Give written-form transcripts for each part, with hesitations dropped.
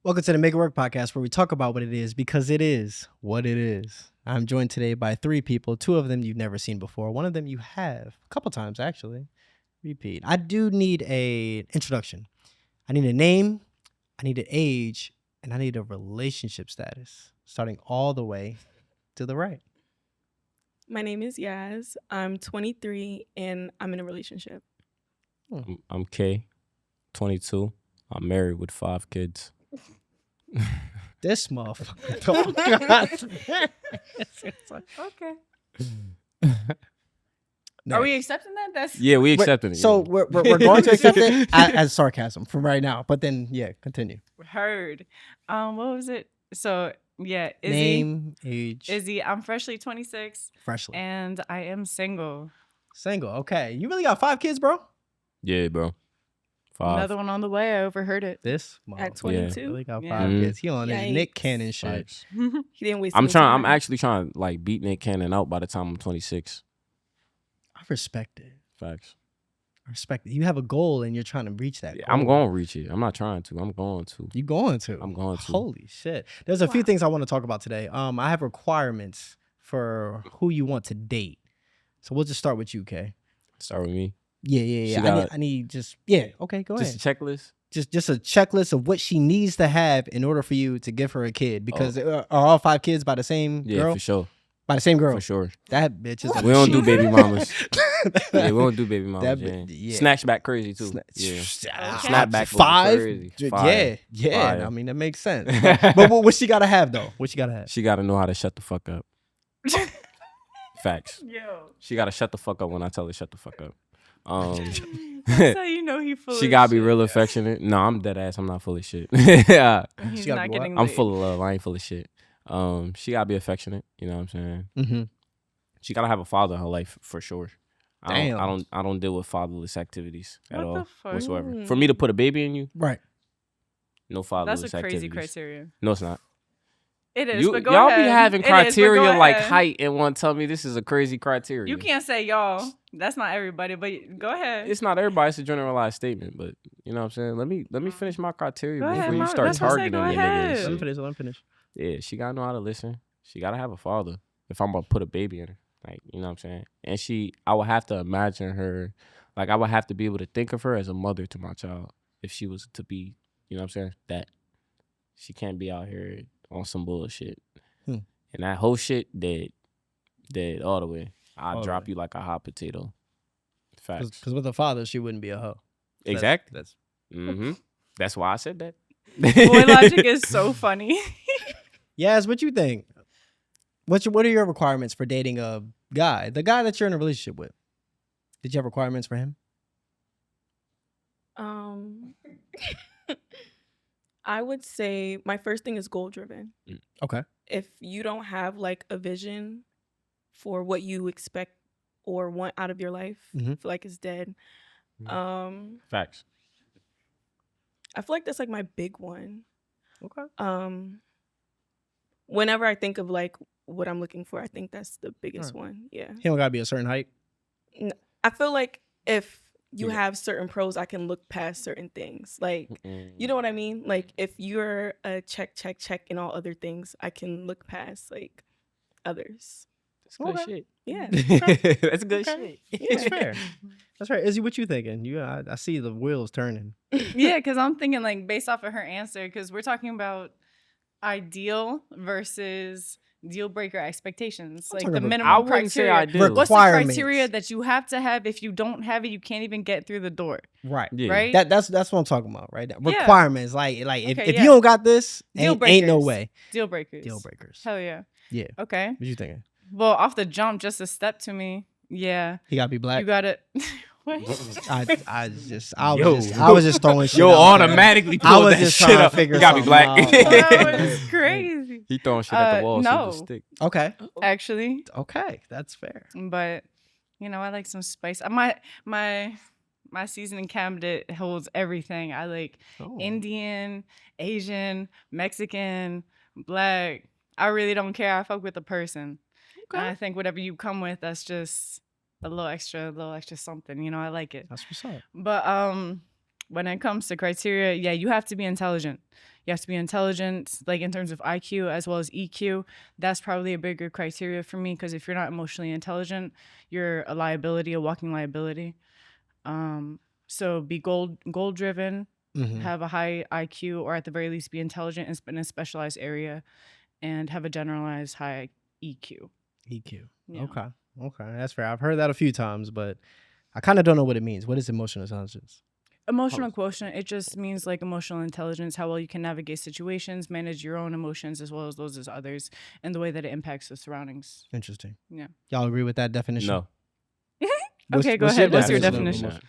Welcome to the Make It Work podcast, where we talk about what it is because it is what it is. I'm joined today by 3 people. 2 of them you've never seen before. 1 of them you have a couple times, actually. Repeat. I do need an introduction. I need a name, I need an age, and I need a relationship status, starting all the way to the right. My name is Yaz. I'm 23 and I'm in a relationship. I'm Kay, 22. I'm married with 5 kids. This motherfucker. Oh, God. Okay. Are we accepting that? Yeah, we accepted it. So we're going to accept it as sarcasm from right now. But then, yeah, continue. Heard. What was it? So, yeah, Izzy. Name, age. Izzy, I'm freshly 26. Freshly. And I am single. Single. Okay. You really got 5 kids, bro? Yeah, bro. 5. Another one on the way. I overheard it. This At 22. really got 5 Yeah. kids. He on his Yikes. Nick Cannon shit. Facts. He didn't waste I'm any time. actually trying to like beat Nick Cannon out by the time I'm 26. I respect it. Facts. I respect it. You have a goal and you're trying to reach that goal. I'm going to reach it. I'm not trying to. I'm going to. You going to? I'm going to. Holy shit. There's a few things I want to talk about today. I have requirements for who you want to date. So we'll just start with you, Kay. Start with me. Yeah. I need just okay, go ahead. Just a checklist. Just a checklist of what she needs to have in order for you to give her a kid. Because are all 5 kids by the same girl? Yeah, for sure. By the same girl? For sure. That bitch is a We don't do cheater. baby mamas. Yeah, we don't do baby mamas. That Yeah. yeah. Snatch back crazy too. Yeah. Snapback was 5? crazy. Yeah. 5. I mean, that makes sense. But what she got to have, though? What she got to have? She got to know how to shut the fuck up. Facts. Yo. She got to shut the fuck up when I tell her shut the fuck up. That's how you know he full She of gotta be shit. real affectionate. No, I'm dead ass. I'm not full of shit. Yeah. He's She gotta not be what? getting I'm laid. full of love. I ain't full of shit. She gotta be affectionate. You know what I'm saying? Mm-hmm. She gotta have a father in her life for sure. Damn. I don't deal with fatherless activities at What all the fuck? whatsoever. For me to put a baby in you, Right. no fatherless That's a activities. crazy criteria. No, it's not. It is, but go y'all ahead. be having It is, but go criteria like ahead. height and want to tell me this is a crazy criteria. You can't say y'all. That's not everybody, but go ahead. It's not everybody. It's a generalized statement, but you know what I'm saying. Let me finish my criteria Go before ahead, you Mom. start That's what I said, targeting go the ahead. niggas. Let me finish. Yeah, she gotta know how to listen. She gotta have a father. If I'm gonna put a baby in her, like you know what I'm saying. And I would have to imagine her, like I would have to be able to think of her as a mother to my child. If she was to be, you know what I'm saying, that she can't be out here on some bullshit. And that whole shit dead all the way. I'll drop you like a hot potato. Facts. Because with a father, she wouldn't be a hoe. Exactly. That's That's why I said that. Boy logic is so funny. Yaz, what you think? What are your requirements for dating a guy? The guy that you're in a relationship with. Did you have requirements for him? I would say my first thing is goal driven. Okay. If you don't have like a vision for what you expect or want out of your life, I feel like it's dead. Facts. I feel like that's like my big one. Okay. Whenever I think of like what I'm looking for, I think that's the biggest one. Yeah. He don't gotta be a certain height. I feel like if you have certain pros, I can look past certain things. Like, you know what I mean? Like, if you're a check in all other things, I can look past like others. That's good shit. Yeah. That's good shit. That's fair. That's right. Izzy, what you thinking? I see the wheels turning. Yeah, because I'm thinking like based off of her answer, because we're talking about ideal versus deal breaker expectations, like the minimum I wouldn't say criteria. ideal. What's the criteria that you have to have? If you don't have it, you can't even get through the door. Right. Yeah. Right. That's what I'm talking about, right? Yeah. Requirements. Like if Okay, you don't got this, Deal ain't no breakers. way. Deal breakers. Deal breakers. Hell yeah. Yeah. Okay. What you thinking? Well, off the jump, just a step to me. Yeah. He gotta be black. You got it. What? I was just throwing shit. Yo, out there. automatically I pulled was that just shit trying to up. figure You gotta be something black. out. That was crazy. He throwing shit at the wall. No. So stick. Okay. Actually, Okay, that's fair. but you know, I like some spice. My seasoning cabinet holds everything. I like Indian, Asian, Mexican, black. I really don't care. I fuck with the person. Okay. And I think whatever you come with, that's just a little extra something. You know, I like it. That's what's up. But When it comes to criteria, yeah, you have to be intelligent. You have to be intelligent, like in terms of IQ as well as EQ. That's probably a bigger criteria for me, because if you're not emotionally intelligent, you're a liability, a walking liability. So be goal driven, have a high IQ, or at the very least be intelligent in a specialized area, and have a generalized high EQ. EQ. Yeah. Okay, that's fair. I've heard that a few times, but I kind of don't know what it means. What is emotional intelligence? Emotional quotient, it just means like emotional intelligence, how well you can navigate situations, manage your own emotions as well as those of others, and the way that it impacts the surroundings. Interesting. Yeah. Y'all agree with that definition? No. Okay, go ahead. What's your definition? I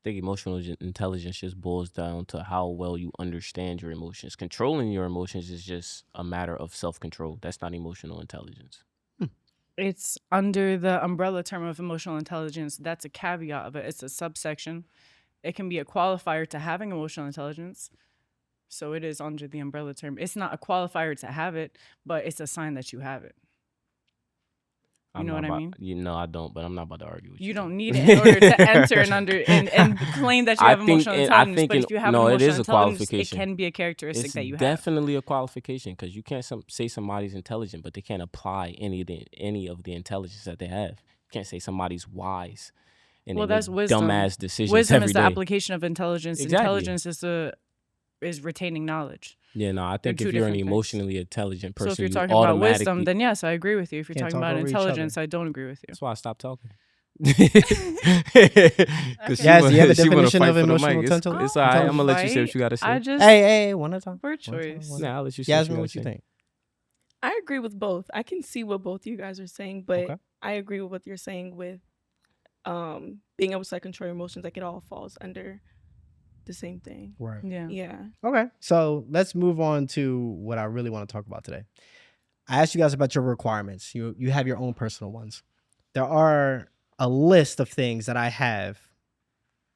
think emotional intelligence just boils down to how well you understand your emotions. Controlling your emotions is just a matter of self-control. That's not emotional intelligence. It's under the umbrella term of emotional intelligence. That's a caveat of it. It's a subsection. It can be a qualifier to having emotional intelligence. So it is under the umbrella term. It's not a qualifier to have it, but it's a sign that you have it. You know what I mean? You know I don't, but I'm not about to argue with you. You don't need it in order to enter and claim that you have emotional intelligence. But if you have emotional intelligence, it can be a characteristic that you have. It's definitely a qualification, because you can't say somebody's intelligent, but they can't apply any of the intelligence that they have. You can't say somebody's wise. And well, that's wisdom. Dumbass decisions. Wisdom is the application of intelligence. Exactly. Intelligence is retaining knowledge. Yeah, no, I think if you're an emotionally intelligent person, so if you're talking about wisdom, then yes, I agree with you. If you're talking about intelligence, I don't agree with you. That's why I stopped talking. Yes, you have a definition of emotional intelligence? It's all right. I'm gonna let you say what you gotta say. Hey, one at a time. Word choice. Nah, I'll let you say Yasmin, what you think? I agree with both. I can see what both you guys are saying, but I agree with what you're saying with being able to control your emotions. Like, it all falls under the same thing. Right. Yeah. Okay. So let's move on to what I really want to talk about today. I asked you guys about your requirements. You have your own personal ones. There are a list of things that I have.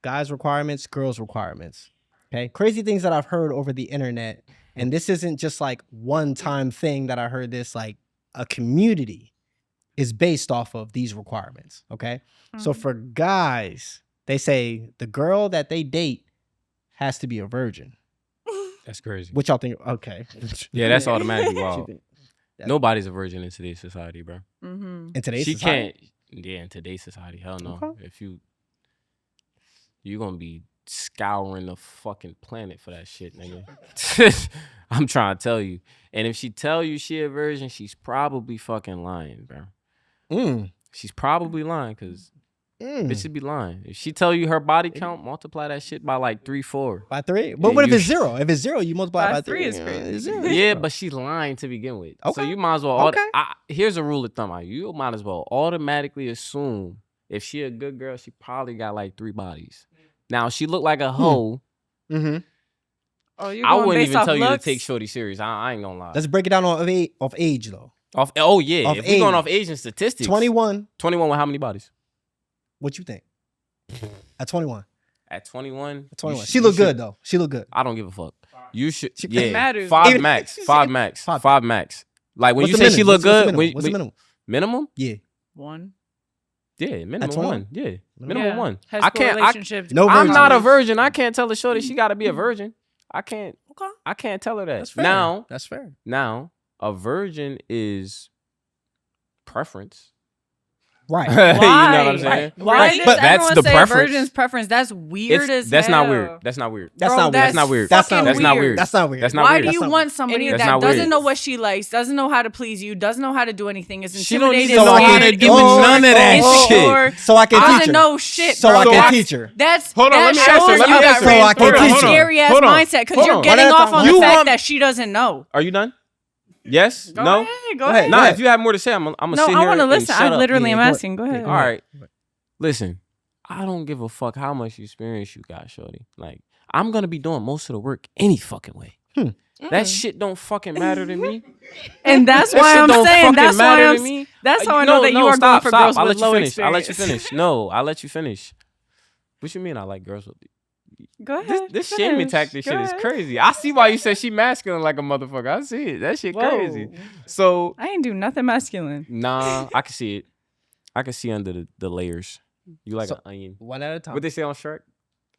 Guys' requirements, girls' requirements. Okay. Crazy things that I've heard over the internet. And this isn't just like one-time thing that I heard this, like a community is based off of these requirements. Okay. So for guys, they say the girl that they date has to be a virgin. That's crazy. What y'all think? Okay. Yeah, that's automatically wild. Nobody's a virgin in today's society, bro. In today's society? Can't. Yeah, in today's society. Hell no. Okay. If you're going to be scouring the fucking planet for that shit, nigga. I'm trying to tell you. And if she tell you she a virgin, she's probably fucking lying, bro. She's probably lying, because bitches be lying. If she tell you her body count, multiply that shit by like 3, 4. By 3? But what if it's 0? If it's 0, you multiply by 3. Is crazy. Yeah, but she's lying to begin with. Okay. So you might as well. Here's a rule of thumb. You might as well automatically assume if she a good girl, she probably got like 3 bodies. Now, if she look like a hoe, Mm-hmm. Oh, I wouldn't even tell you to take shorty serious. I ain't gonna lie. Let's break it down off age, though. If age. we're going off age and statistics. 21. 21 with how many bodies? What you think? At 21. At 21? At 21. She look good, though. She look good. I don't give a fuck. You should. It matters. 5 max. 5 max. 5 max. Like when What's you the say minimum? she look good. What's the minimum? Minimum? Yeah. 1. Yeah, minimum 21? 1. Yeah, minimum 1. I can't. I'm not a virgin. I can't tell a shorty she got to be a virgin. I can't. Okay. I can't tell her that. That's fair. Now, that's fair. Now, a virgin is preference. Right. You know what I'm saying? Why does but everyone that's the say preference. a virgin's preference? That's weird as That's hell. not weird. That's not weird. That's Bro, not weird. That's not weird. That's not That's not weird. That's not weird. That's not Why weird. do you want somebody That's that not doesn't weird. know what she likes, doesn't know how to please you, doesn't know how to do anything, is She don't intimidated, even know how to do none of that insecure, shit. So I can teach her. doesn't know shit, So bro. I can teach her. That's Hold on, let me that ask her, shows let me you ask her. got So I can a teach her. scary ass Hold on. mindset, because Hold you're on. getting off on the You fact want- that she doesn't know. Are you done? Yes? Go No? ahead, go ahead. Nah, if you have more to say, I'm going to No, sit here I want to and listen. shut I up. literally am Yeah, go asking. Go ahead. All right. Listen, I don't give a fuck how much experience you got, shorty. Like, I'm going to be doing most of the work any fucking way. That shit don't fucking matter to me. And that's That why shit I'm don't saying, fucking that's why matter I'm to me. That's how I know that you are going for girls with low experience. I'll let you finish. No, I'll let you finish. What you mean I like girls with... Go ahead. This shaming tactic shit is crazy. I see why you said she masculine like a motherfucker. I see it. That shit crazy. So I ain't do nothing masculine. nah, I can see it. I can see under the layers. You like an onion. One at a time. What they say on Shrek?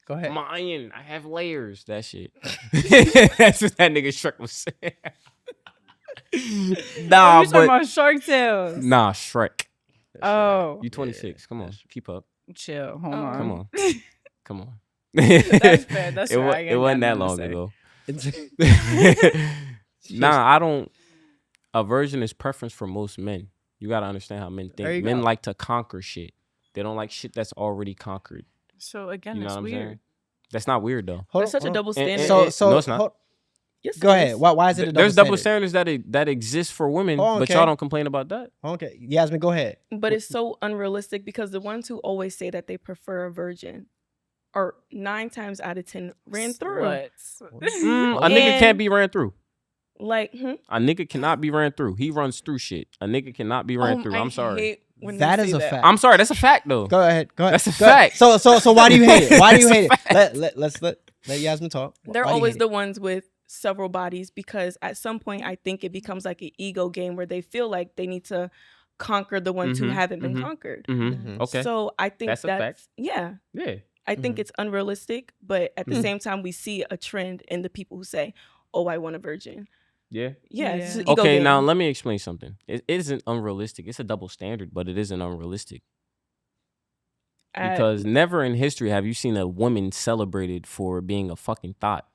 Go ahead. Mayan, I have layers. That shit. That's what that nigga Shrek was saying. Nah, you talking about Shark Tales? Nah, Shrek. Oh, You 26. Come on, keep up. chill. Hold on. Come on, come on. That's fair. That's fair. It wasn't that long ago. Nah, I don't. A virgin is preference for most men. You gotta understand how men think. Men like to conquer shit. They don't like shit that's already conquered. So again, You know it's what I'm weird. saying? That's not weird though. That's such a double standard. So no, it's not. Yes, Go ahead. Why is it a double There's double standard? standards that exist for women, Oh, but okay. y'all don't complain about that. Okay, Yasmin, go ahead. But it's so unrealistic because the ones who always say that they prefer a virgin are 9 times out of 10 ran through. A nigga can't be ran through. Like, A nigga cannot be ran through. He runs through shit. A nigga cannot be ran through. I'm sorry. That is a fact. I'm sorry. That's a fact though. Go ahead. That's a fact. So why do you hate it? Why do you hate it? Let's let Yasmin talk. They're always the ones with several bodies because at some point I think it becomes like an ego game where they feel like they need to conquer the ones who haven't been conquered. Okay. So I think that's a fact. Yeah. I think it's unrealistic, but at the same time we see a trend in the people who say, "Oh, I want a virgin." Yeah. It's an ego Okay, game. now let me explain something. It isn't unrealistic. It's a double standard, but it isn't unrealistic. Because never in history have you seen a woman celebrated for being a fucking thought.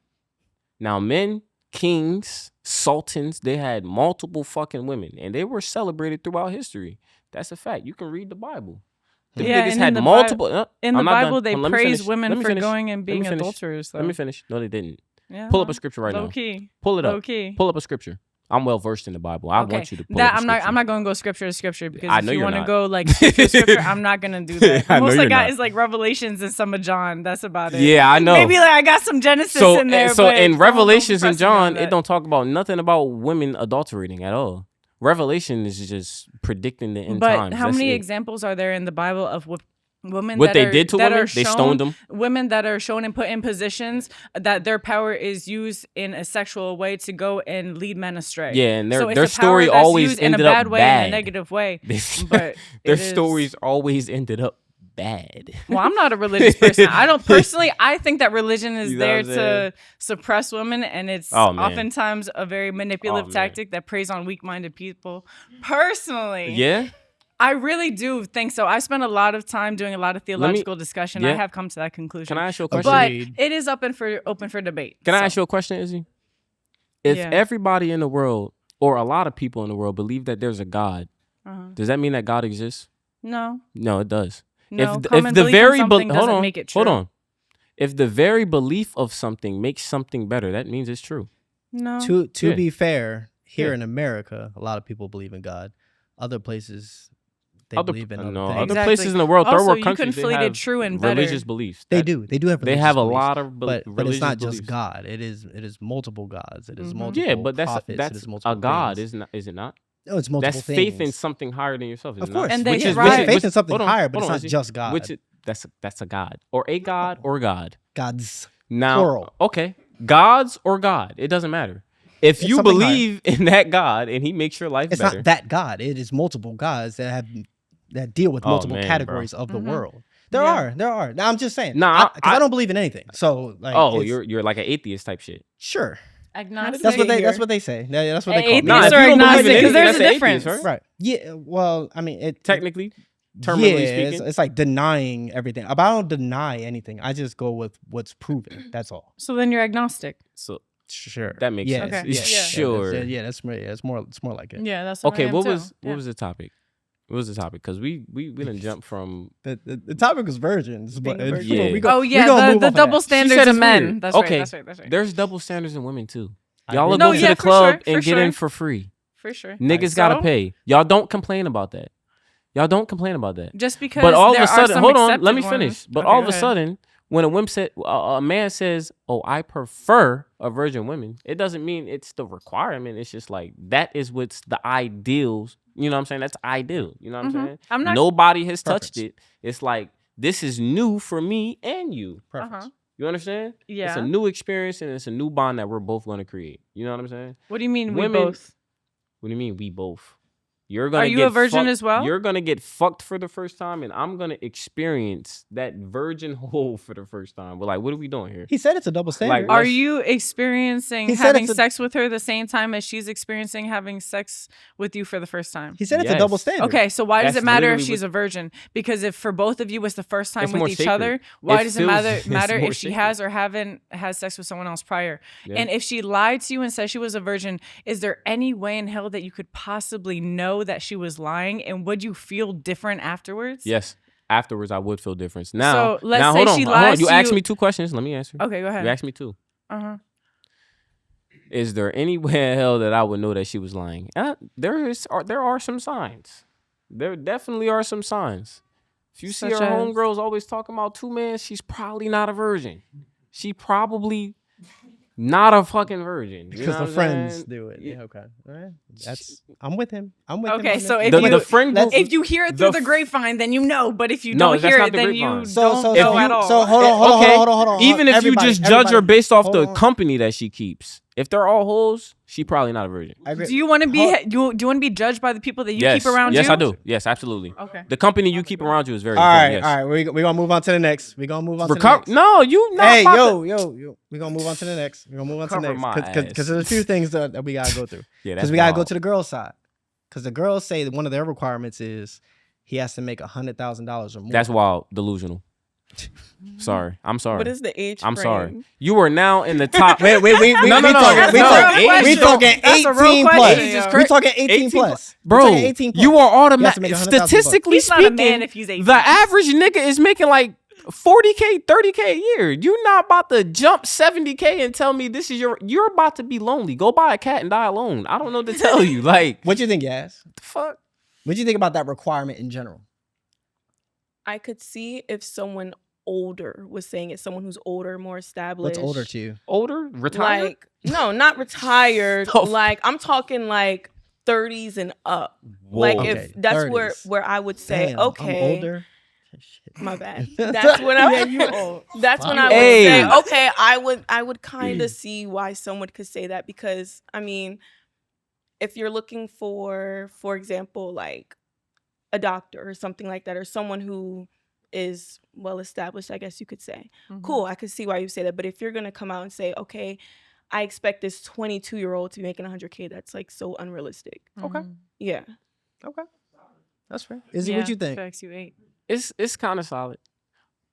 Now, men, kings, sultans, they had multiple fucking women, and they were celebrated throughout history. That's a fact. You can read the Bible. Them niggas had multiple. In the Bible, they praise women for finish. going and being adulterers. Though. Let me finish. No, they didn't. Yeah, pull up a scripture right now. Low key. Pull it up. Low key. Pull up a scripture. I'm well versed in the Bible. I want you to pull up a scripture. I'm not going to go scripture to scripture because I if know you you're want to not. go like scripture to scripture, I'm not going to do that. I know Most I you're got not. is like Revelations and some of John. That's about it. Yeah, I know. Maybe like I got some Genesis in there. So but in Revelations and don't press me on John, it don't talk about nothing about women adulterating at all. Revelation is just predicting the end times. But how That's many it. examples are there in the Bible of women What that they are, did to that women? are They shown, stoned them. Women that are shown and put in positions that their power is used in a sexual way to go and lead men astray. Yeah, and so it's their a power story that's always used in a ended bad up way, bad. in a negative way. But Their stories always ended up bad. Well, I'm not a religious person. I don't personally. I think that religion is You know there what I'm saying? to suppress women, and it's Oh, man. oftentimes a very manipulative tactic that preys on weak-minded people. Personally, Yeah? I really do think so. I spent a lot of time doing a lot of theological discussion. I yeah. have come to that conclusion. Can I ask you a question? But it is open for debate. Can I ask you a question, Izzy? If everybody in the world, or a lot of people in the world, believe that there's a God, does that mean that God exists? No. No, it does. No. If the very doesn't make it true. hold on. If the very belief of something makes something better, that means it's true. No. To be fair, here in America, a lot of people believe in God. Other places, they believe in other things. Other places in the world, third world you countries, they conflated have true and better. religious beliefs. They do have religious They have a beliefs, lot of but religious it's not beliefs. just God. It is multiple gods. It is multiple Yeah, but prophets. that's it is multiple a God, things. is it not? No, it's multiple That's things. faith in something higher than yourself. Is Of it course, not? And they which is thrive. faith in something hold on, higher, but hold it's on, not Izzy. just God. That's a God or a God or God. Gods. Now, Plural. okay, gods or God, it doesn't matter. If It's you something believe in that God and He makes your life It's better, not that God. It is multiple gods that deal with multiple man, categories bro. of the world. There are. Now I'm just saying. Nah, because I don't believe in anything. So like, you're like an atheist type shit. sure. Agnostic. That's what they say. That's what they call Atheist me. Nah, if or you don't believe in agnostic, because anything, there's that's a an difference. atheist, Right. Yeah. Well, I mean, it Technically, terminally yeah, speaking. it's like denying everything. But I don't deny anything. I just go with what's proven. That's all. So then you're agnostic. So Sure. that makes yeah, sense. Okay. Yeah, Sure. That's it's more like it. Yeah, that's what Okay, I am what too. was the topic? What was the topic? Because we didn't jump from. The topic was virgins, but Being a virgin. Yeah. we Oh we gonna yeah, move the off of double that. standards said of it's men. weird. That's Okay. right. That's right. There's double standards in women too. I Y'all agree. are No, going to yeah, the for club sure, and for get in sure. for free. For sure. Niggas gotta So, pay. Y'all don't complain about that. Y'all don't complain about that. Just because. But all of there a sudden, are some hold on, let accepted me ones. finish. But Okay, all go of a ahead. sudden, when a man says, "Oh, I prefer a virgin woman," it doesn't mean it's the requirement. It's just like that is what's the ideals. You know what I'm saying? That's ideal. You know what I'm saying? I'm not. Nobody has touched Preference. it. It's like this is new for me and you. Preference. You understand? It's Yeah. a new experience and it's a new bond that we're both going to create. You know what I'm saying? What do you mean we Women- both? What do you mean we both? You're gonna Are you get a virgin fucked, as well? You're gonna get fucked for the first time, and I'm gonna experience that virgin hole for the first time. We're like, what are we doing here? He said it's a double standard. Like, Are you experiencing He said having it's a- sex with her the same time as she's experiencing having sex with you for the first time? he said it's a double Yes. standard. Okay, so why does That's it matter if literally she's a virgin? Because if for both of you it's the first time It's with more each sacred. other, why It does it feels- matter it's matter more if she sacred. has or haven't has sex with someone else prior? Yeah. And if she lied to you and said she was a virgin, is there any way in hell that you could possibly know that she was lying? And would you feel different afterwards? Yes. Afterwards, I would feel difference. Now, So, let's now, say hold on, she hold on. lies You to asked you- me 2 questions. Let me answer. Okay, go ahead. You asked me 2. Uh-huh. Is there any way in hell that I would know that she was lying? There are some signs. There definitely are some signs. If you see her Such as? homegirls always talking about 2 men, she's probably not a virgin. She probably not a fucking virgin. You Because know the what I'm friends saying? do it. Yeah, okay. All right. I'm with him. I'm with him. Okay, on so this. if The you friend group, if you hear it through The the grapevine, then you know. But if you No, don't that's hear not it, the then grapevine. you So don't know at all. So hold on. even if you just judge her based off the hold on. company that she keeps, if they're all hoes, she probably not a virgin. I agree. Do you want to be Hold- do you want to be judged by the people that you Yes, keep around yes, you? I do. Yes, absolutely. Okay. The company you keep around you is very All important. right, Yes. all right. We're gonna move on to the next. We're gonna move on to the next. No, you not. Hey, about yo. We're gonna move on to the next. We're gonna move on to the Cover next. my Because ass. there's a few things that we gotta go through. Yeah, Because we gotta go to the girls' side. Because the girls say that one of their requirements is he has to make $100,000 or more. That's wild, delusional. Sorry, I'm sorry. What is the age I'm frame? sorry. You are now in the top. we No, we no, no. talking, we No, talking, age we is- talking that's a real 18 question, plus. yo. We talking 18 18 plus. We Bro, talking 18 plus. you are He has to automatic. make $100,000 Statistically He's not a speaking, man if he's 18. the average nigga is making like 40K, 30K a year. You're not about to jump 70K and tell me this is you're about to be lonely. Go buy a cat and die alone. I don't know what to tell you. Like, What you think, Yaz? the fuck? What do you think about that requirement in general? I could see if someone older was saying it, someone who's older, more established. What's older to you? Older? Retired? Like, no, not retired. Oh. Like, I'm talking like 30s and up. Whoa. Like, Okay, if that's 30s. where I would say, Damn, okay, I'm older. Shit. my bad. That's when I Yeah, you old. that's when I would Hey. say, okay, I would kind of see why someone could say that, because I mean, if you're looking for example, like a doctor or something like that, or someone who is well established, I guess you could say, cool, I could see why you say that. But if you're gonna come out and say, okay, I expect this 22-year-old to be making 100K, that's like so unrealistic. Okay. Yeah. Okay. That's fair. Izzy, what you think? Facts, you ate. It's kind of solid.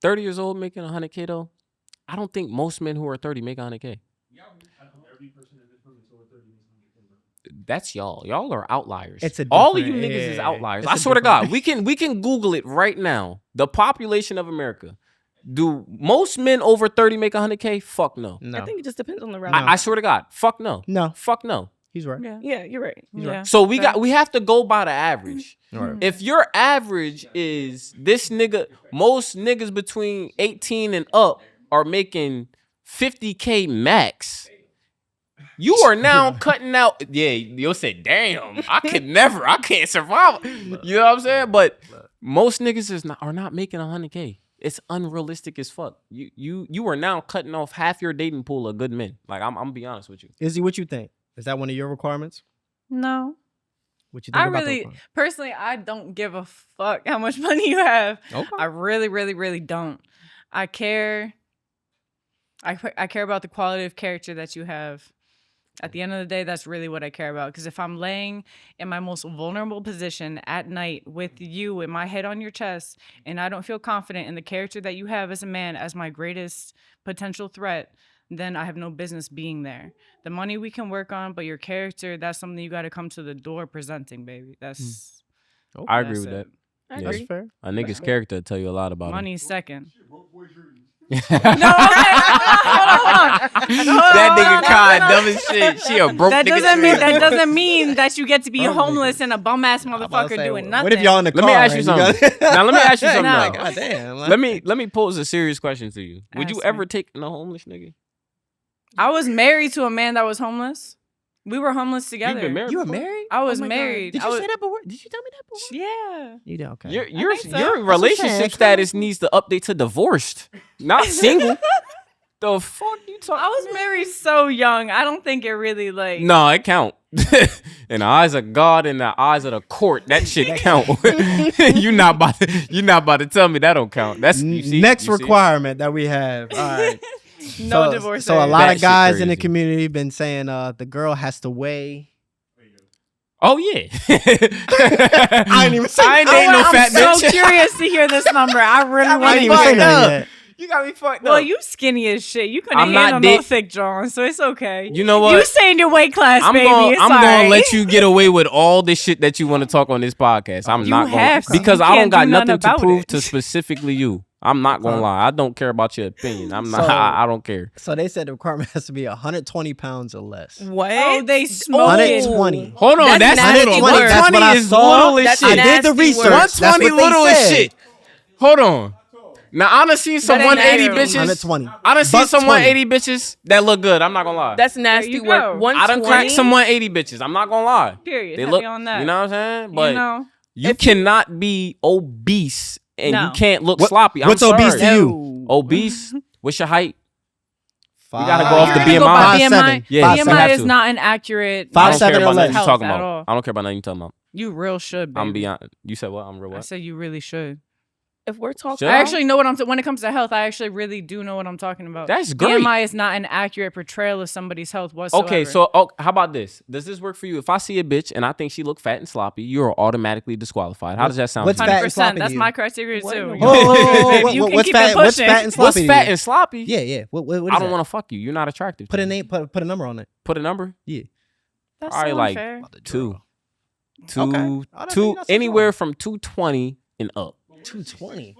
30 years old making 100K though. I don't think most men who are 30 make 100K. That's y'all. Y'all are outliers. It's a all of you different- niggas is yeah, outliers. it's I a swear to different- God, we can Google it right now. The population of America. Do most men over 30 make 100K? Fuck no. No. I think it just depends on the route. I swear to God, fuck no. No. Fuck no. He's right. Yeah. Yeah, you're right. Yeah. So we have to go by the average. Right. If your average is this nigga, most niggas between 18 and up are making 50K max. You are now cutting out. Yeah, you'll say, damn, I can't survive. You know what I'm saying? But most niggas are not making 100K. It's unrealistic as fuck. You are now cutting off half your dating pool of good men. Like I'm gonna be honest with you. Izzy, what you think? Is that one of your requirements? No. What you think I about the really, requirement? personally, I don't give a fuck how much money you have. Okay. I really, really, really don't. I care. I care about the quality of character that you have. At the end of the day, that's really what I care about. Because if I'm laying in my most vulnerable position at night with you with my head on your chest, and I don't feel confident in the character that you have as a man as my greatest potential threat, then I have no business being there. The money we can work on, but your character, that's something you got to come to the door presenting, baby. That's I agree that's with it. that. I Yeah. agree. That's fair. A nigga's character will tell you a lot about him. Money's second. No, Okay, hold on. that nigga Kai dumb as shit. She a broke That nigga. doesn't mean that you get to be Oh, homeless and a bum ass I'm about to motherfucker say, doing nothing. What if y'all in the car? Let me ask you and something. got- Now let me ask you something. No. though. God damn. Let me pose a serious question to you. Would you Ask ever me. take a homeless nigga? I was married to a man that was homeless. We were homeless together. You've been married. You were before? married? I was Oh my God. married. Did I you was- say that before? Did you tell me that before? Yeah. You did. Okay. Your think so. your That's relationship what I'm saying. status needs to update to divorced, not single. The fuck you talking? I was married so young. I don't think it really like. No, it count. In the eyes of God, in the eyes of the court, that shit count. You're not about to tell me that don't count. That's next requirement that we have. All right. No divorce. So a lot That of guys shit in the crazy. community been saying the girl has to weigh. Oh yeah. I ain't even say. I ain't dating no fat I'm bitch. so curious to hear this number. I really I want ain't to even say hear. nothing yet. You got me fucked Well, up. you skinny as shit. You couldn't I'm not handle no date- thick John, so it's okay. You know what? You stay in your weight class, I'm baby. gonna It's all right. let you get away with all this shit that you want to talk on this podcast. I'm You not gonna have to. because You I don't can't got do nothing nothing to about prove it. to specifically you. I'm not gonna lie. I don't care about your opinion. I'm not. So- I don't care. So they said the requirement has to be 120 pounds or less. What? Oh, they smoke. 120. Hold on, that's nasty little. work. That's what 120 I is saw. little as That's shit. I did the nasty research. work. That's what 120 they little as said. shit. Hold on. Now I done seen some That ain't 180 natural. bitches. 120. I done seen some 120. 180 bitches that look good. I'm not gonna lie. That's nasty you work. go. 120. I done cracked some 180 bitches. I'm not gonna lie. Period. They Heavy look. on that. You know what I'm saying? But you know, you cannot be obese and No. you can't look What- sloppy. what's I'm obese sorry. to you? No. Obese? What's your height? We gotta go off You're the gonna BMI. go by 5'7". BMI. Yeah, you BMI have is to. not an accurate. Five, I don't seven, care or about nothing less. you talking Health at about. all. I don't care about nothing you talking about. You real should, baby. I'm beyond. You said what? I'm real I what? said you really should. If we're talking, Should I actually know what I'm. When it comes to health, I actually really do know what I'm talking about. That's great. BMI is not an accurate portrayal of somebody's health whatsoever. Okay, so how about this? Does this work for you? If I see a bitch and I think she look fat and sloppy, you're automatically disqualified. How does that sound? What's to you? fat and 100%. sloppy That's to you? my criteria What too. in the Whoa, whoa, whoa, whoa, You whoa, can what's keep fat? it What's pushing. fat and sloppy? What's to fat you? and sloppy? Yeah, yeah. What I is don't that? want to fuck you. You're not attractive. Put to a me. name. Put a number on it. Put a number. Yeah. That's Probably so like unfair. two. Okay. Oh, that's- Two. that's Anywhere wrong. from 220 and up. 220.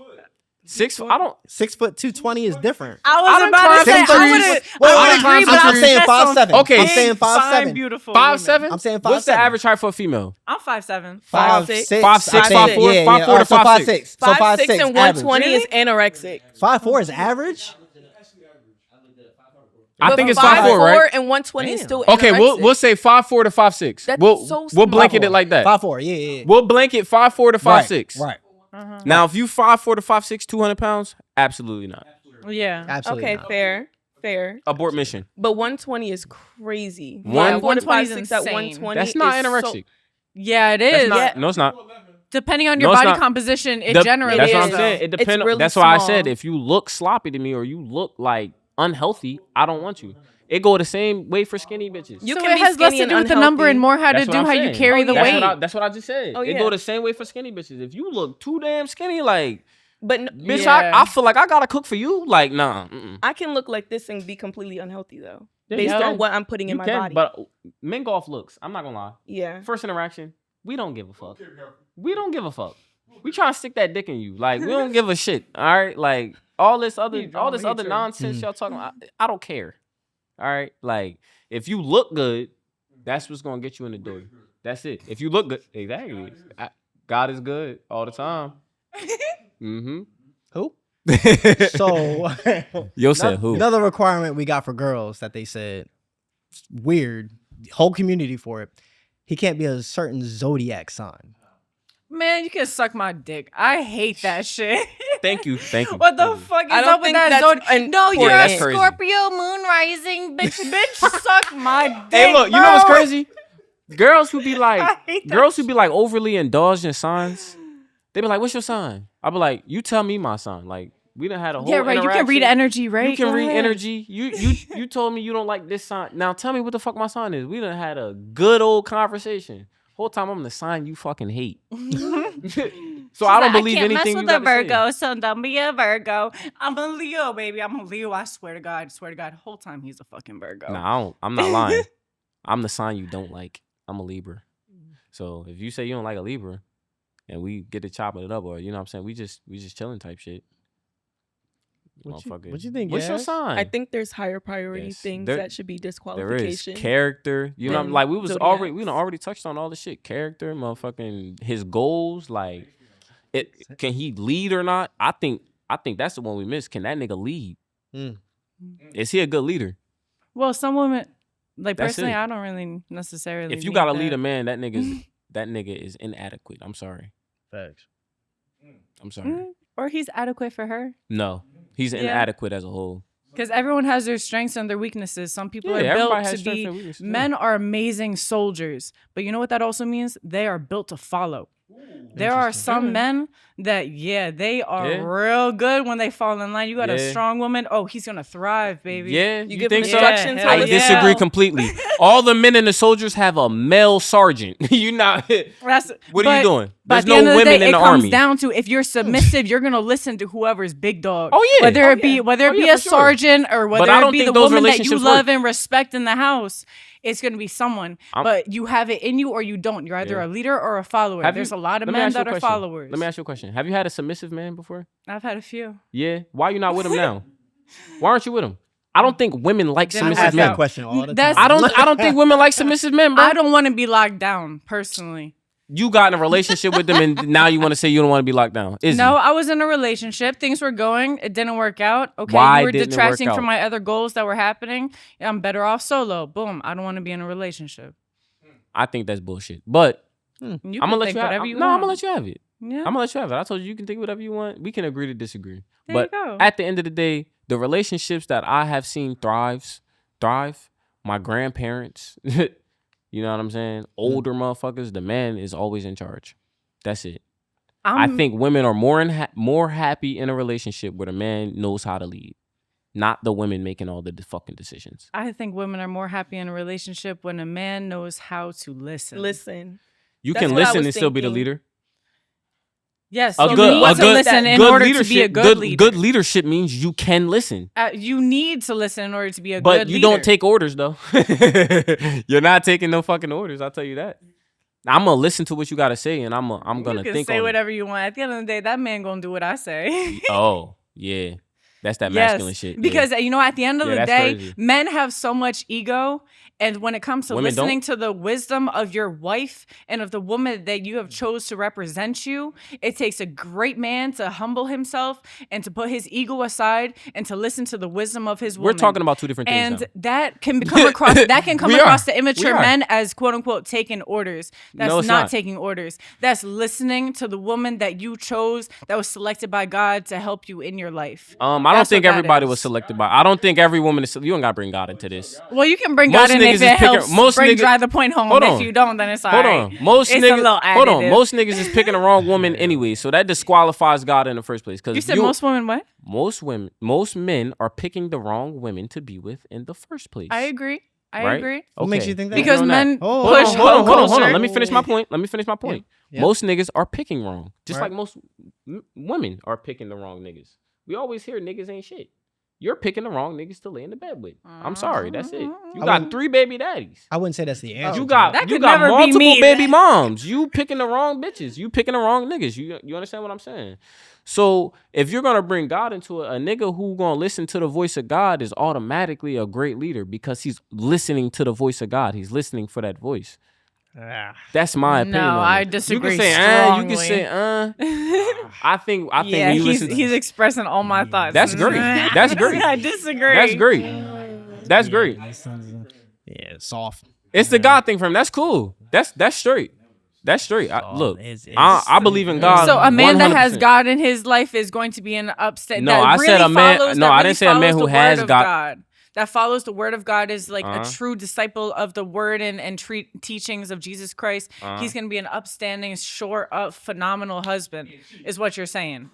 6. I don't. 6 foot 220 is different. I I was done about climbed to say some I trees. would Wait, agree, but I'm saying 5'7". Okay. I'm saying 5'7". Fine, beautiful. 5'7"? I'm saying What's the 5'7". average height for a female? I'm 5'7". 5'6". 5'6", 5'4", Yeah, 5'4" yeah. to So 5'6". 5'6". So 5'6" 5'6" and 120 Really? is anorexic. 5'4" is average. I But think it's 5'4" 5'4", right? and 120 is Damn. still Okay, anorexic. we'll say 5'4" to 5'6". That's We'll so blanket small. it like that. 5'4". Yeah, yeah. We'll blanket 5'4" to 5'6". Right. Now, if you 5'4" to 5'6", 200 pounds, absolutely not. Yeah. Absolutely. Okay, not. fair. Abort mission. But 120 is crazy. One- 4 to 120 is 5'6" at insane. 120. That's not is so- anorexic. Yeah, it That's is. not, no, it's not. Depending on your No, it's body not. composition, it The- generally That's It what is, I'm though. saying. It It's depends. really That's why I said small. if you look sloppy to me or you look like unhealthy, I don't want you. It go the same way for skinny bitches. You so can it be has less skinny to and do with the number unhealthy. and more how to That's what do I'm how you saying. carry the yeah. weight. That's what I just said. Oh, It yeah. go the same way for skinny bitches. If you look too damn skinny, like But bitch, Yeah. I feel like I gotta cook for you. Like nah. I can look like this and be completely unhealthy though, Yeah, based you on can. what I'm putting in You my can, body. but men go off looks. I'm not gonna lie. Yeah. First interaction, we don't give a fuck. We don't give a fuck. We trying to stick that dick in you. Like we don't give a shit. All right. Like all this other nonsense y'all talking about. I don't care. All right. Like if you look good, that's what's gonna get you in the door. That's it. If you look good, exactly. God is good all the time. Mm-hmm. Who? So Yo said who? Another requirement we got for girls that they said weird. Whole community for it. He can't be a certain zodiac sign. Man, you can suck my dick. I hate that shit. Thank you. What the Thank you. fuck is I don't up with think that that's zodiac? No, you're that's a crazy. Scorpio moon rising, bitch. Suck my dick. Hey, look, you know what's bro. crazy? Girls who be I like, hate that girls who be like overly indulged in signs, they be like, "What's your sign?" I be like, "You tell me my sign." Like we done had a whole Yeah, right. You can read interaction. energy, right? You can Go read ahead. energy. You told me you don't like this sign. Now tell me what the fuck my sign is. We done had a good old conversation. Whole time I'm the sign you fucking hate. So I don't believe anything you got to say. So don't be a Virgo. I'm a Leo, baby. I'm a Leo. I swear to God. Whole time he's a fucking Virgo. Nah, I'm not lying. I'm the sign you don't like. I'm a Libra. So if you say you don't like a Libra, and we get to chopping it up, or you know what I'm saying, we just chilling type shit. What Motherfucker. you think? What's your Yas? sign? I think there's higher priority Yes. things There- that should be there is disqualification. character. You know, than like we done zodiacs. already touched on all the shit. Character, motherfucking his goals. Like, can he lead or not? I think that's the one we missed. Can that nigga lead? Mm. Is he a good leader? Well, some women, like That's personally, it. I don't really necessarily. If you need gotta that. lead a man, that nigga is inadequate. I'm sorry. Facts. I'm sorry. Or he's adequate for her. No, he's Yeah. inadequate as a whole. Because everyone has their strengths and their weaknesses. Some people are everybody built has to strengths be. and weaknesses, Men are amazing soldiers, but you know what that also means? They are built to follow. There are some men that, they are real good when they fall in line. You got a strong woman. Oh, he's gonna thrive, baby. Yeah, you give think so? instructions. I disagree completely. All the men and the soldiers have a male sergeant. You not. What are you doing? There's no women in the army. It comes down to if you're submissive, you're gonna listen to whoever's big dog. Oh yeah. Whether it be a sergeant or whether it be the woman that you love and respect in the house. It's going to be someone, but you have it in you or you don't. You're either a leader or a follower. There's a lot of men that are followers. Let me ask you a question. Have you had a submissive man before? I've had a few. Yeah. Why are you not with him now? Why aren't you with him? I don't think women like submissive men. That question all the time. I don't think women like submissive men, bro. I don't want to be locked down, personally. You got in a relationship with them and now you want to say you don't want to be locked down. No, I was in a relationship. Things were going. It didn't work out. Okay, Why you were didn't it detracting work from out? my other goals that were happening. I'm better off solo. Boom. I don't want to be in a relationship. I think that's bullshit. But You I'm can gonna let think you have whatever it. you No, I'm want. gonna let you have it. Yeah. I'm gonna let you have it. I told you can think whatever you want. We can agree to disagree. There But you go. at the end of the day, the relationships that I have seen thrive, my grandparents, you know what I'm saying? Older motherfuckers, the man is always in charge. That's it. I think women are more happy in a relationship where the man knows how to lead, not the women making all the fucking decisions. I think women are more happy in a relationship when a man knows how to listen. You That's can what I listen was and still be the thinking. leader. Yes, A you good- need a to good- listen in good order leadership, to be a good leader. Good leadership means you can listen. You need to listen in order to be a good But leader. you don't take orders though. You're not taking no fucking orders. I'll tell you that. I'm gonna listen to what you gotta say, and I'm gonna You can think say on whatever you want. At the end of the day, that man gonna do what I say. it. Oh yeah, that's that masculine shit. Yeah. Because you know, at the end of Yeah, the that's day, crazy. men have so much ego, and when it comes to Women listening to the wisdom of your wife and of the woman that you have chose to represent you, it takes a great man to humble himself and to put his ego aside and to listen to the wisdom of his woman. We're talking about two different things. And that can come across to immature men as quote unquote taking orders. That's No, it's not not. taking orders. That's listening to the woman that you chose that was selected by God to help you in your life. I don't That's think what that everybody is. was selected by. I don't think every woman is. You don't gotta bring God into this. Well, you can bring Most God in niggas if is it picking- helps most bring niggas- drive the point home. Hold If on. you don't, then it's all Hold right. on. Most It's niggas. a little Hold on. additive. Most niggas is picking the wrong woman anyway, so that disqualifies God in the first place. Because You said most women what? most men are picking the wrong women to be with in the first place. I agree. I Right? agree. What makes you think that? Because You're on men that. Oh, push Hold on. culture. Let me finish my point. Yeah. Most niggas are picking wrong, just Right. like most women are picking the wrong niggas. We always hear niggas ain't shit. You're picking the wrong niggas to lay in the bed with. I'm sorry, that's it. You I got wouldn't- 3 baby daddies. I wouldn't say that's the answer. You to got that. That you could got never be multiple me. baby moms. You picking the wrong bitches. You picking the wrong niggas. You understand what I'm saying? So if you're gonna bring God into it, a nigga who gonna listen to the voice of God is automatically a great leader because he's listening to the voice of God. He's listening for that voice. That's my opinion. No, on I it. disagree You can say, strongly. you can say, I think Yeah, when you listen, he's expressing all my thoughts. That's great. That's great. I disagree. that's great. That's great. Yeah, soft. It's the God thing for him. That's cool. That's straight. That's straight. Look, It's- I believe in God. So a man that has 100%. God in his life is going to be an upstate. No, that I really said a man- follows- no, that I really didn't say a man follows who the has word of God. That follows the word of God is like Uh-huh. a true disciple of the word and teachings of Jesus Christ. Uh-huh. He's going to be an upstanding, short up, phenomenal husband, is what you're saying.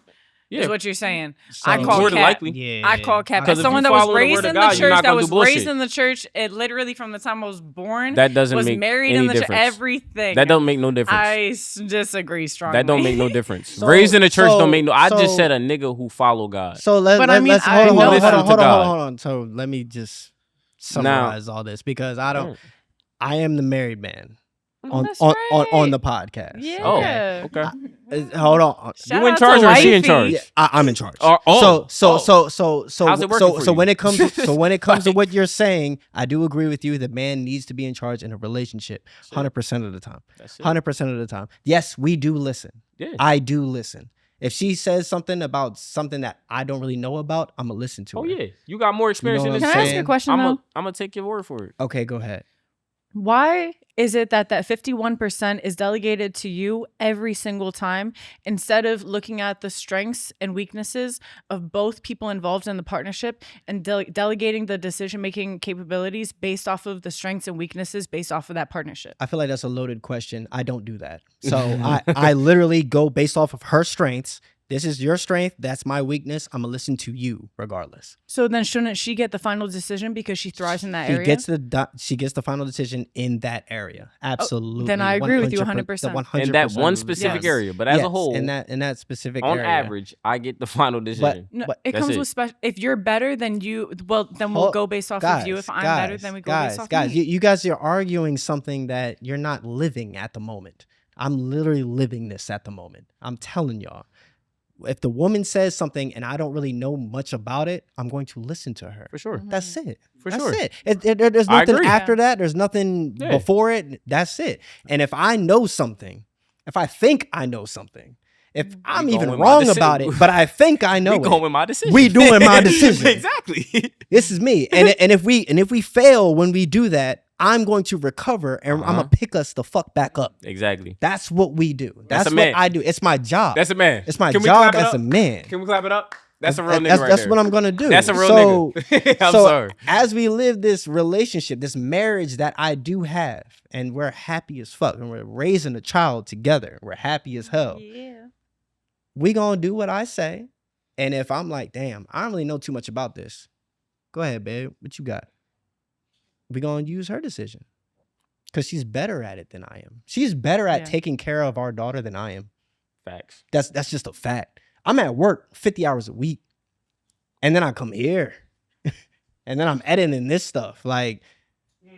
Yeah. Is what you're saying. So- I call More than cap. likely. Yeah. I call cap. Because As if someone you that was follow the raised word of in the God, you're church, not that gonna was do bullshit. raised in the church, it literally from the time I was born, That doesn't was make married any in the church, difference. everything. That don't make no difference. disagree strongly. That don't make no difference. So- Raised in the church so- don't make no. I so- just said a nigga who follow God. So let's But I mean, let's I hold on, know hold on, that. hold on, God. hold on. So let me just summarize all this because I am the married man on That's on the right. podcast. Yeah. Oh, okay. Hold on. Shout You in out charge to or is she in wifey. charge? Yeah, I'm in charge. Oh, So How's it working for so you? when it comes to what you're saying, I do agree with you. The man needs to be in charge in a relationship 100% of the time. That's it. 100% of the time. Yes, we do listen. Yeah. I do listen. If she says something about something that I don't really know about, I'm gonna listen to Oh her. yeah, you got more experience You know in what this. I'm Can I ask you a question I'm though? gonna take your word for it. Okay, go ahead. Why is it that 51% is delegated to you every single time instead of looking at the strengths and weaknesses of both people involved in the partnership and delegating the decision-making capabilities based off of the strengths and weaknesses based off of that partnership? I feel like that's a loaded question. I don't do that. So I literally go based off of her strengths. This is your strength. That's my weakness. I'm going to listen to you regardless. So then shouldn't she get the final decision because she thrives in that area? She gets the final decision in that area. Absolutely. Then I agree with you 100%. In that one specific area. But as a whole, in that specific on area. average, I get the final decision. But it comes with special. If you're better than you, well, then we'll go based off of you. If I'm better, then we go based off of me. You guys are arguing something that you're not living at the moment. I'm literally living this at the moment. I'm telling y'all. If the woman says something and I don't really know much about it, I'm going to listen to her. For sure. That's it. That's it. There's nothing after that. There's nothing before it. That's it. And if I know something, if I think I know something, if I'm even wrong about it, but I think I know it. We going with my decision. We doing my decision. Exactly. This is me. And if we fail when we do that, I'm going to recover and I'm going to pick us the fuck back up. Exactly. That's what we do. That's what I do. It's my job. That's a man. It's my job as a man. Can we clap it up? That's a real nigga right That's there. what I'm going to do. That's a real nigga. I'm sorry. As we live this relationship, this marriage that I do have, and we're happy as fuck, and we're raising a child together, we're happy as hell. Yeah. We going to do what I say. And if I'm like, damn, I don't really know too much about this. Go ahead, babe. What you got? We're going to use her decision because she's better at it than I am. She's better at taking care of our daughter than I am. Facts. That's just a fact. I'm at work 50 hours a week, and then I come here, and then I'm editing this stuff. Like,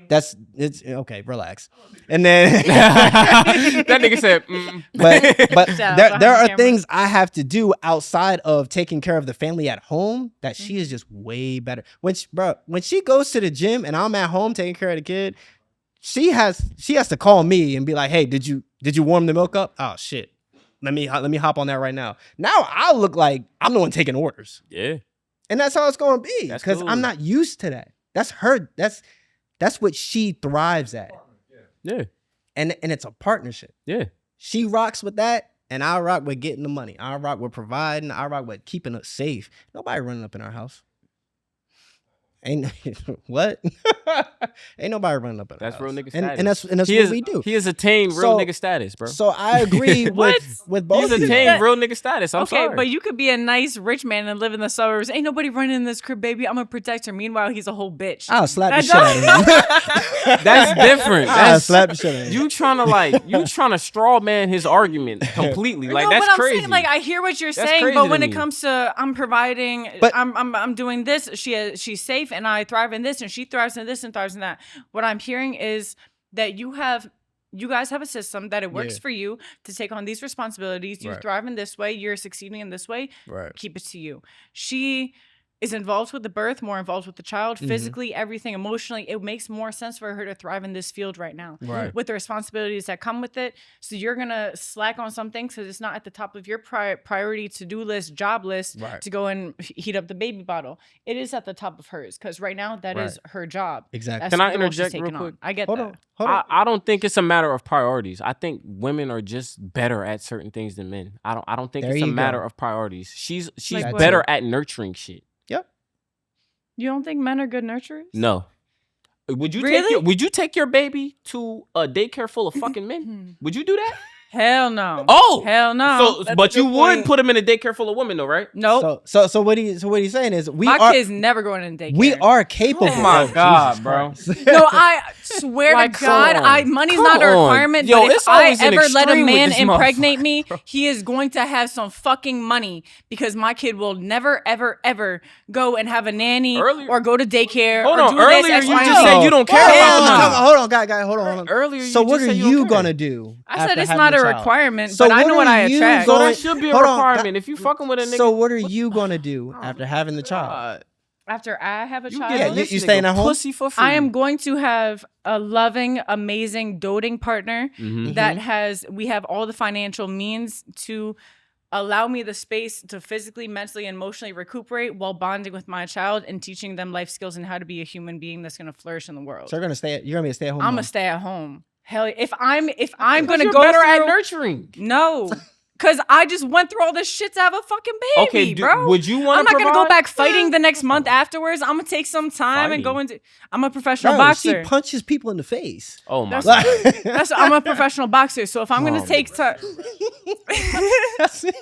it's okay. Relax. And then that nigga said, but there are things I have to do outside of taking care of the family at home that she is just way better. When she goes to the gym and I'm at home taking care of the kid, she has to call me and be like, hey, did you warm the milk up? Oh shit. Let me hop on that right now. Now I'll look like I'm the one taking orders. Yeah. And that's how it's going to be because cool. I'm not used to that. That's her. That's what she thrives at. Yeah. And it's a partnership. Yeah. She rocks with that, and I rock with getting the money. I rock with providing. I rock with keeping us safe. Nobody running up in our house. Ain't what? Ain't nobody running up in our house. That's real nigga status. And that's what we do. He has attained real nigga status, bro. So I agree with both of you. He's attained real nigga status. I'm sorry. Okay, but you could be a nice rich man and live in the suburbs. Ain't nobody running in this crib, baby. I'm gonna protect her. Meanwhile, he's a whole bitch. I'll slap the shit out of him. That's different. I'll slap the shit out of him. You trying to straw man his argument completely. Like, that's but crazy. I'm saying, like, I hear what you're That's saying, crazy but to when me. it comes to I'm providing, But- I'm doing this. She's safe, and I thrive in this, and she thrives in this and thrives in that. What I'm hearing is that you guys have a system that it works for you to take on these responsibilities. You thrive in this way. You're succeeding in this way. Right. Keep it to you. She is involved with the birth, more involved with the child, physically, everything, emotionally. It makes more sense for her to thrive in this field right now with the responsibilities that come with it. So you're going to slack on some things because it's not at the top of your priority to-do list, job list to go and heat up the baby bottle. It is at the top of hers because right now that is her job. Exactly. Can I interject real quick? I get Hold that. on. I don't think it's a matter of priorities. I think women are just better at certain things than men. I don't think it's a matter of priorities. She's Like better at nurturing shit. You don't think men are good nurturers? No. Would you take your baby to a daycare full of fucking men? Would you do that? Hell no. Oh, hell no. So, but you would put him in a daycare full of women, though, right? Nope. So what he's saying is my kids never going in daycare. We are capable. Oh my God, bro. No, I swear to God, money's not a requirement. Yo, but it's if I always an ever let a extreme with man this impregnate me, he is going to have some fucking money because my kid will never, ever, ever go and have a nanny or go to daycare. Hold or on. do Earlier, this, X, you Y, just and said Z. you don't care about money. Hold on, guy. Hold on. Earlier, So what are you gonna do? I said it's after not a having child? requirement, So but I know what I are you attract. So going- that should be a Hold on, requirement. If you fucking with a nigga. So what are you gonna do after having the child? After I have a You child, get you staying at home? pussy for free. I am going to have a loving, amazing, doting partner that we have all the financial means to allow me the space to physically, mentally, and emotionally recuperate while bonding with my child and teaching them life skills and how to be a human being that's going to flourish in the world. So you're gonna be a stay at home. I'm mom. gonna stay at home. Hell, if I'm gonna You're go better at through, nurturing. no. Cause I just went through all this shit to have a fucking baby, Okay, bro. would you want I'm to not gonna go back fighting the next month afterwards. I'm gonna take some time and go into. I'm a professional Bro, boxer. she punches people in the face. Oh my That's- god. I'm a professional boxer. So if I'm gonna take time, That's it.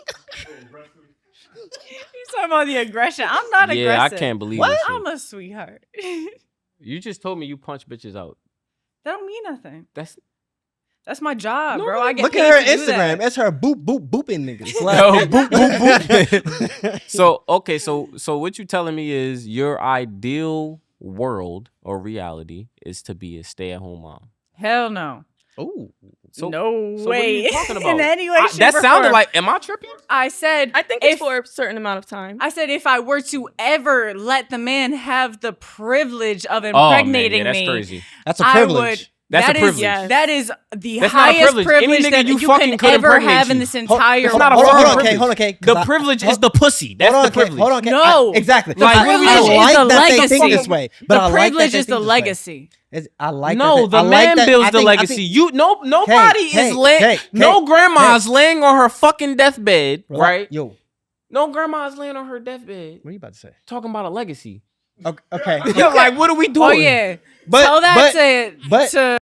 you talking about the aggression? I'm not Yeah, I aggressive. can't believe What? this shit. I'm a sweetheart. You just told me you punch bitches out. That don't mean nothing. That's my job, No, bro. I get Look paid at her to do Instagram. that. It's her booping niggas. Yo, boop, boop, boop. So okay, so what you telling me is your ideal world or reality is to be a stay-at-home mom. Hell no. Ooh. So, No so what are you way. talking about? In any way, shape, that or sounded form. like, am I tripping? I said. I think it's if- for a certain amount of time. I said if I were to ever let the man have the privilege of Oh man, impregnating yeah, that's me, crazy. That's a I privilege. would. That's that a is- privilege. Yes. That is the That's not a highest privilege. Any privilege nigga that you you fucking can could ever impregnate have in you. this entire That's not a world. fucking Hold on, privilege. okay, hold on, okay. The privilege is the pussy. That's Hold on, the privilege. Hold on, okay. No. Exactly. The privilege I is like the that they think legacy. this way, but I The like that privilege they is think the this way. legacy. I like No, that. the I like man that. builds I the think- legacy. Nobody Kay, is laying. Kay, No grandma's Kay. laying on her fucking deathbed, right? Yo, No grandma's laying on her deathbed what are you about to say? talking about a legacy. Okay. Yo, like, what are we doing? Oh yeah. But Tell that but to